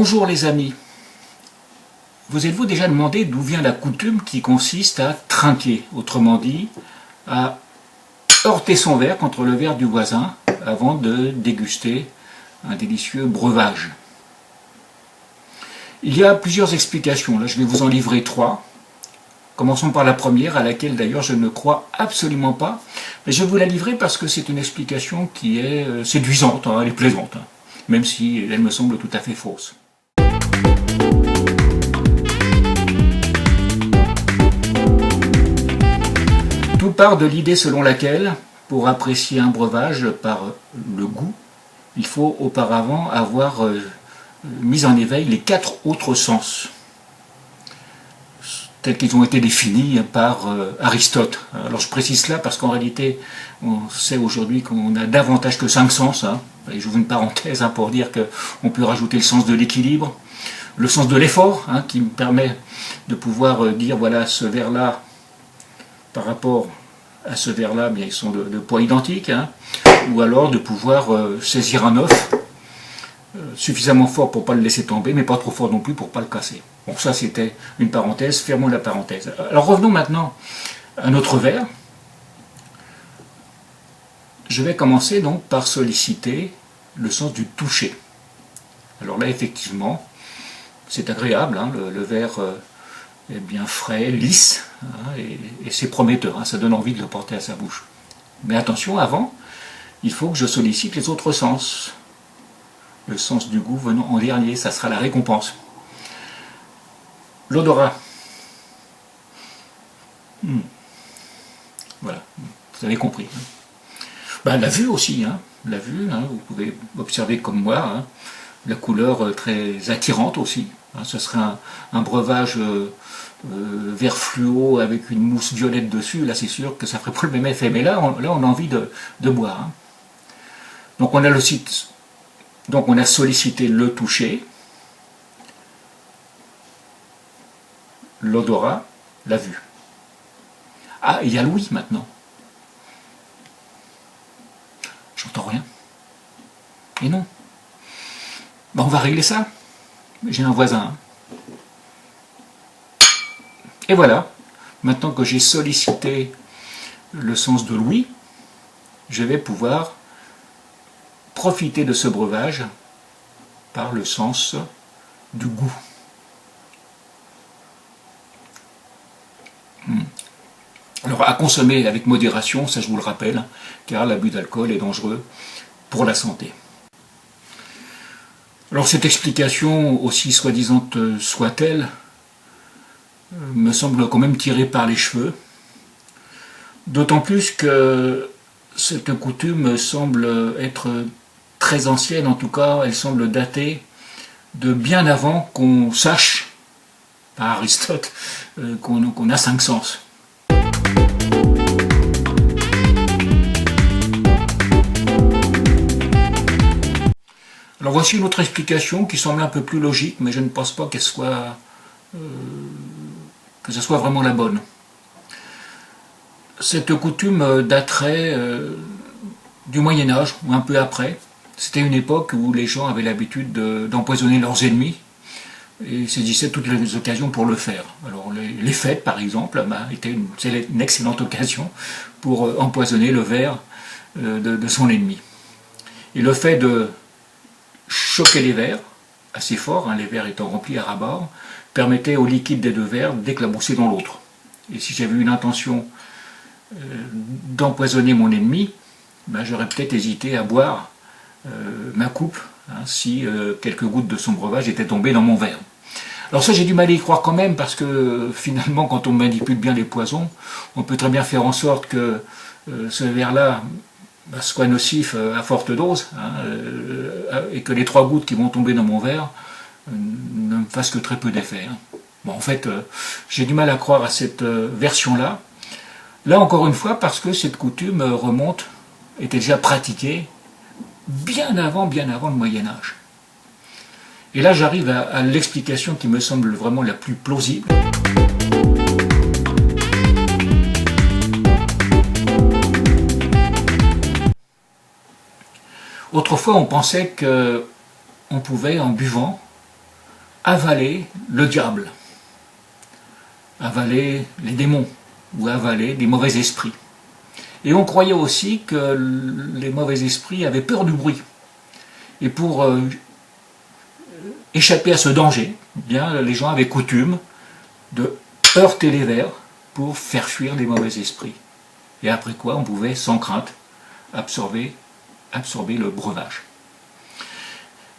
Bonjour les amis, vous êtes-vous déjà demandé d'où vient la coutume qui consiste à trinquer, autrement dit, à heurter son verre contre le verre du voisin avant de déguster un délicieux breuvage? Il y a plusieurs explications, là je vais vous en livrer trois. Commençons par la première, à laquelle d'ailleurs je ne crois absolument pas, mais je vais vous la livrer parce que c'est une explication qui est séduisante, elle est plaisante, même si elle me semble tout à fait fausse. Tout part de l'idée selon laquelle, pour apprécier un breuvage par le goût, il faut auparavant avoir mis en éveil les 4 autres sens, tels qu'ils ont été définis par Aristote. Alors je précise cela parce qu'en réalité, on sait aujourd'hui qu'on a davantage que 5 sens. Et j'ouvre une parenthèse pour dire qu'on peut rajouter le sens de l'équilibre, le sens de l'effort, qui me permet de pouvoir dire, voilà, ce verre-là, par rapport à ce verre-là, bien, ils sont de poids identiques, ou alors de pouvoir saisir un œuf, suffisamment fort pour ne pas le laisser tomber, mais pas trop fort non plus pour ne pas le casser. Bon, ça c'était une parenthèse, fermons la parenthèse. Alors revenons maintenant à notre verre. Je vais commencer donc par solliciter le sens du toucher. Alors là, effectivement, c'est agréable, le verre est bien frais, lisse, et c'est prometteur, ça donne envie de le porter à sa bouche. Mais attention, avant, il faut que je sollicite les autres sens. Le sens du goût venant en dernier, ça sera la récompense. L'odorat. Voilà, vous avez compris. La vue aussi, la vue, vous pouvez observer comme moi, la couleur très attirante aussi. Ce serait un breuvage vert fluo avec une mousse violette dessus, là c'est sûr que ça ferait pas le même effet, mais là on a envie de boire. Donc on a sollicité le toucher, l'odorat, la vue. Ah, il y a l'ouïe maintenant. J'entends rien. Et non. On va régler ça. J'ai un voisin. Et voilà. Maintenant que j'ai sollicité le sens de l'ouïe, je vais pouvoir profiter de ce breuvage par le sens du goût. Alors à consommer avec modération, ça je vous le rappelle, car l'abus d'alcool est dangereux pour la santé. Alors cette explication, aussi soi-disant soit-elle, me semble quand même tirée par les cheveux, d'autant plus que cette coutume semble être très ancienne, en tout cas elle semble dater de bien avant qu'on sache, par Aristote, qu'on a 5 sens. Alors voici une autre explication qui semble un peu plus logique, mais je ne pense pas que ce soit vraiment la bonne. Cette coutume daterait du Moyen-Âge, ou un peu après. C'était une époque où les gens avaient l'habitude d'empoisonner leurs ennemis, et saisissaient toutes les occasions pour le faire. Alors les fêtes, par exemple, étaient une excellente occasion pour empoisonner le verre de son ennemi. Et le fait de choquer les verres, assez fort, les verres étant remplis à ras-bord, permettait au liquide des deux verres d'éclabousser dans l'autre. Et si j'avais une intention d'empoisonner mon ennemi, j'aurais peut-être hésité à boire ma coupe, si quelques gouttes de son breuvage étaient tombées dans mon verre. Alors ça, j'ai du mal à y croire quand même, parce que finalement, quand on manipule bien les poisons, on peut très bien faire en sorte que ce verre-là soit nocif à forte dose, et que les 3 gouttes qui vont tomber dans mon verre ne me fassent que très peu d'effet. Bon, en fait, j'ai du mal à croire à cette version-là. Là, encore une fois, parce que cette coutume était déjà pratiquée bien avant le Moyen-Âge. Et là, j'arrive à l'explication qui me semble vraiment la plus plausible. Autrefois, on pensait qu'on pouvait, en buvant, avaler le diable, avaler les démons ou avaler des mauvais esprits. Et on croyait aussi que les mauvais esprits avaient peur du bruit. Et pour échapper à ce danger, eh bien, les gens avaient coutume de heurter les verres pour faire fuir les mauvais esprits. Et après quoi, on pouvait, sans crainte, absorber le breuvage.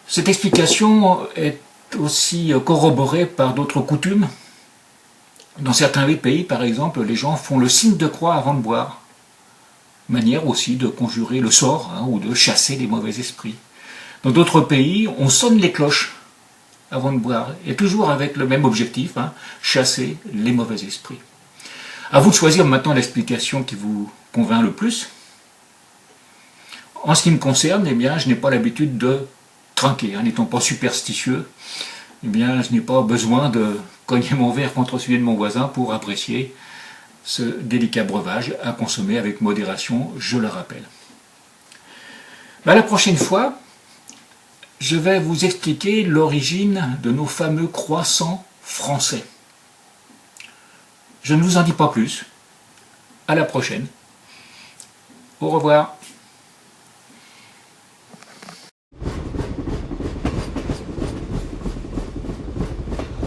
Cette explication est aussi corroborée par d'autres coutumes. Dans certains pays, par exemple, les gens font le signe de croix avant de boire. Manière aussi de conjurer le sort ou de chasser les mauvais esprits. Dans d'autres pays, on sonne les cloches avant de boire, et toujours avec le même objectif, chasser les mauvais esprits. À vous de choisir maintenant l'explication qui vous convainc le plus. En ce qui me concerne, eh bien, je n'ai pas l'habitude de trinquer. N'étant pas superstitieux, eh bien, je n'ai pas besoin de cogner mon verre contre celui de mon voisin pour apprécier ce délicat breuvage à consommer avec modération, je le rappelle. La prochaine fois, je vais vous expliquer l'origine de nos fameux croissants français. Je ne vous en dis pas plus. À la prochaine. Au revoir.